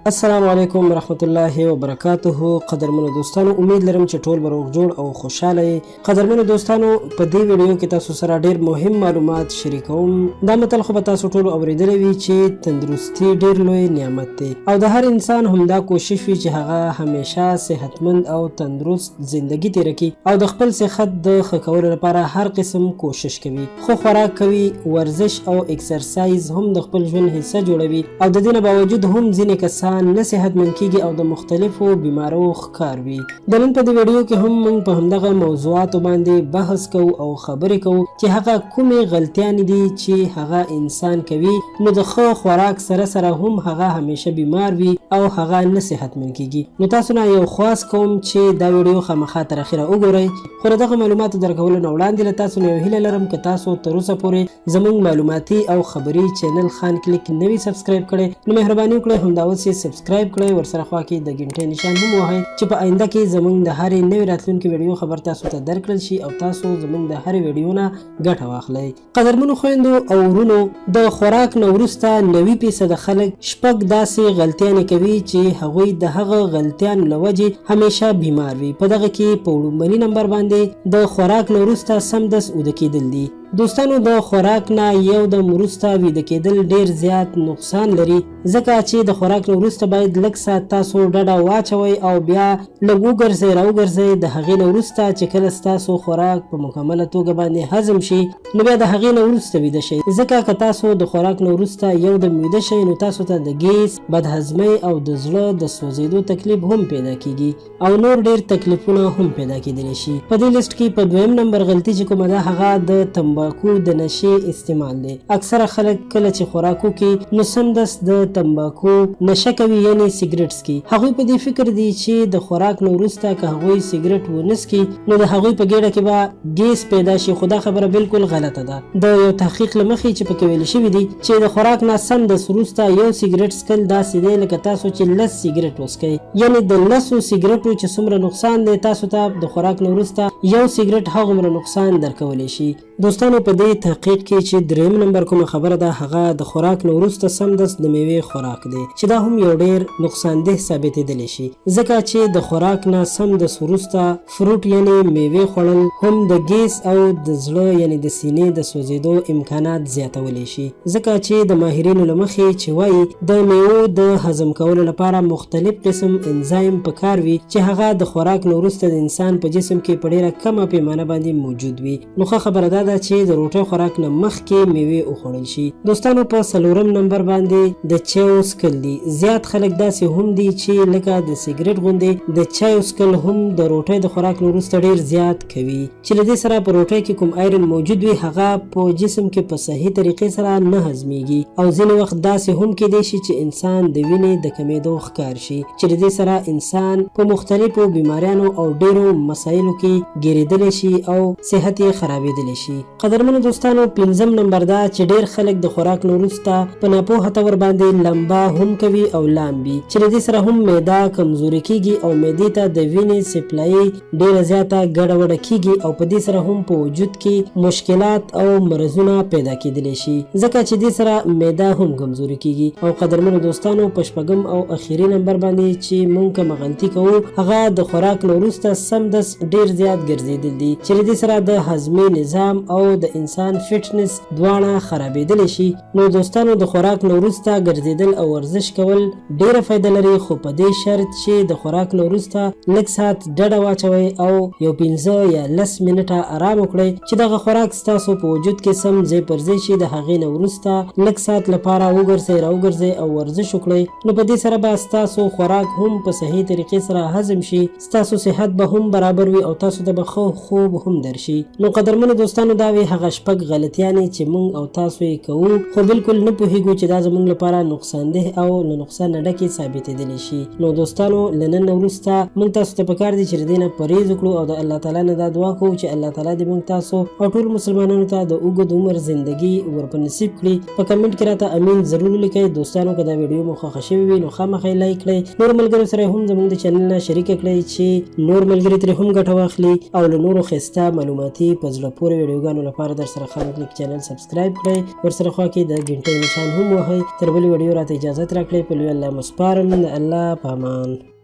السلام علیکم ورحمت الله وبرکاته. قدرمنو دوستانو، امید لرم چې ټول به روغ جوړ او خوشاله یې. قدرمنو دوستانو، په دې ویډیو کې تاسو سره ډیر مهم معلومات شریکوم. دا متل خو به تاسو ټول اوریدلی وي چې تندرستي ډیر لوی نعمت دی او د هر انسان همدا کوشش وي چې هغه همیشه صحتمند او تندرست زندگی تیر کړي او د خپل صحت د ښه کولو لپاره هر قسم کوشش کوي. خو خوراک کوي، ورزش او اکسرسایز هم د خپل ژوند حصہ جوړوي او د دې نه باوجود هم ځینې کسان نه صحتمند کیږي او د مختلفو بیمارو ښکار وي. د نن په دې ویډیو کې هم موږ په همدغه موضوعاتو باندې بحث کوو او خبرې کوو چې هغه کومې غلطیانې دي چې هغه انسان کوي نو د ښه خوراک سره سره هم هغه همیشه بیمار وي او هغه نه صحتمند کیږي. نو تاسو نه یو خواست کوم چې دا ویډیو خامخا تر اخره وګورئ. خو د دغه معلوماتو درکولو نه وړاندې له تاسو نه یو هیله لرم که تاسو تر اوسه پورې زموږ معلوماتي او خبري چینل خان کلیک نه وي سبسکرایب کړی نو مهرباني وکړئ همدا اوس یې سبسکرایب کړئ، ورسره خوا کې د غنټې نشان هم ووهئ چې په آینده کې زموږ د هرې نوې راتلونکې ویډیو خبر تاسو ته درکړل شي او تاسو زموږ د هرې ویډیو نه ګټه واخلئ. قدرمنو خویندو او ورونو، د خوراک نه وروسته 90% خلک شپږ داسې غلطیانې کوي چې هغوی د هغه غلطیانو له وجې همیشه بیمار وي. په دغه کې په وړومبني نمبر باندې د خوراک نه وروسته سمدس اوده کېدل دي. دوستانو، د خوراک نه یو دم وروسته ویده کېدل ډیر زیات نقصان لري، ځکه چې د خوراک نه وروسته باید لږ ساعت تاسو ډډه واچوئ او بیا لږ وګرځئ راوګرځئ. د هغې نه وروسته چې کله ستاسو خوراک په مکمله توګه باندې هضم شي نو بیا د هغې نه وروسته ویده شئ، ځکه که تاسو د خوراک نه وروسته یو دم ویده شئ نو تاسو ته د ګیس، بدهضمۍ او د زړه د سوځېدو تکلیف هم پیدا کیږي او نور ډیر تکلیفونه هم پیدا کیدلی شي. په دې لیست کې په دویم نمبر غلطي چې کومه ده هغه د تمباکو د نشې استعمال دی. اکثره خلک کله چې خوراک وکړي نو سمدس د تمباکو نشه کوي، یعنی سیګریټ څکي. هغوی په دې فکر دي چې د خوراک نه وروسته که هغوی سیګریټ ونه څکي نو د هغوی په ګېډه کې به ګیس پیدا شي، خو دا خبره بالکل غلطه ده. د یو تحقیق له مخې چې پکې ویل شوي دي چې د خوراک نه سمدس وروسته یو سیګریټ څکل داسې دی لکه تاسو چې 10 سیګریټ وڅکئ، یعنی د 10 سیګریټو چې څومره نقصان دی تاسو ته د خوراک نه وروسته یو سیګریټ هغومره نقصان درکولی شي. دوستانو، په دې تحقیق کې چې دریم نمبر کومه خبره ده هغه د خوراک نه وروسته سمدس د میوې خوراک دی چې دا هم یو ډیر نقصان ده ثابتېدلی شي، ځکه چې د خوراک نه سمدس وروسته فروټ یعنی میوې خوړل هم د ګیس او د زړه یعنی د سینې د سوځېدو امکانات زیاتولی شي، ځکه چې د ماهرینو له مخې چې وایي د میوو د هضم کولو لپاره مختلف قسم انزایم پکار وي چې هغه د خوراک نه وروسته د انسان په جسم کې په ډیره کمه پیمانه باندې موجود وي. نو ښه خبره ده چې د روټۍ خوراک نه مخکې میوې وخوړل شي. دوستانو، په څلورم نمبر باندې د چایو څکل دي. زیات خلک داسې هم دي چې لکه د سیګریټ غوندې د چایو څکل هم د روټۍ د خوراک نه وروسته ډیر زیات کوي چې له دې سره په روټۍ کې کوم آیرن موجود وي هغه په جسم کې په صحیح طریقې سره نه هضمیږي او ځینې وخت داسې هم کیدی شي چې انسان د وینې د کمیدو ښکار شي چې له دې سره انسان په مختلفو بیماریانو او ډیرو مسایلو کې ګیرېدلی شي او صحت یې خرابېدلی شي. قدرمنو دوستانو، پنځم نمبر دا چې ډیر خلک د خوراک نه وروسته په ناپوهه طور باندې لمبا هم کوي او لامبي چې له دې سره هم معده کمزوري کیږي او معدې ته د وینې سپلای ډیره زیاته ګډوډه کیږي او په دې سره هم په وجود کې مشکلات او مرضونه پیدا کیدلی شي، ځکه چې دې سره معده هم کمزوري کیږي. او قدرمنو دوستانو، په شپږم او اخیری نمبر باندې چې مونږ کومه غلطي کوو هغه د خوراک نه وروسته سمدس ډیر زیات ګرځېدل دي چې له دې سره د هضمي نظام او د انسان فټنس دواړه خرابېدلی شي. نو دوستانو، د خوراک نه وروسته ګرځېدل او ورزش کول ډیره فایده لري، خو په دې شرط چې د خوراک نه وروسته لږ ساعت ډډه واچوئ او یو 15 یا 10 منټه آرام وکړئ چې دغه خوراک ستاسو په وجود کې سم ځای پر ځای شي. د هغې نه وروسته لږ ساعت لپاره وګرځئ راوګرځئ او ورزش وکړئ نو په دې سره به ستاسو خوراک هم په صحیح طریقې سره هضم شي، ستاسو صحت به هم برابر وي او تاسو ته به ښه خوب هم درشي. نو قدرمنو دوستانو، دا وی هغه شپږ غلطیانې چې مونږ او تاسو یې کوو خو بالکل نه پوهیږو چې دا زمونږ لپاره نقصان ده او له نقصان نه ډکې ثابتېدلی شي. نو دوستانو، له نن نه وروسته مونږ تاسو ته پکار دي چې د دې نه پرهیز وکړو او د الله تعالی نه دا دعا کوو چې الله تعالی دې مونږ تاسو او ټول مسلمانانو ته د اوږد عمر زندگی ورپه نصیب کړي. په کمنټ کې راته امین ضرور ولیکئ. دوستانو، که دا ویډیو مو خوښه شوې وي نو خامخا یې لایک کړئ، نور ملګرو سره هم زموږ د چینل نه شریکه کړئ چې نور ملګري ترې هم ګټه واخلي او له نورو ښایسته معلوماتي په زړه پورې ویډیوګانو لپاره در سره خلک لیک چینل سبسکرایب کړئ، ورسره خوا کې د غنټۍ نشان هم وهئ. تر بلې ویډیو راته اجازت راکړئ. په لوی الله مو سپارم. د الله په امان.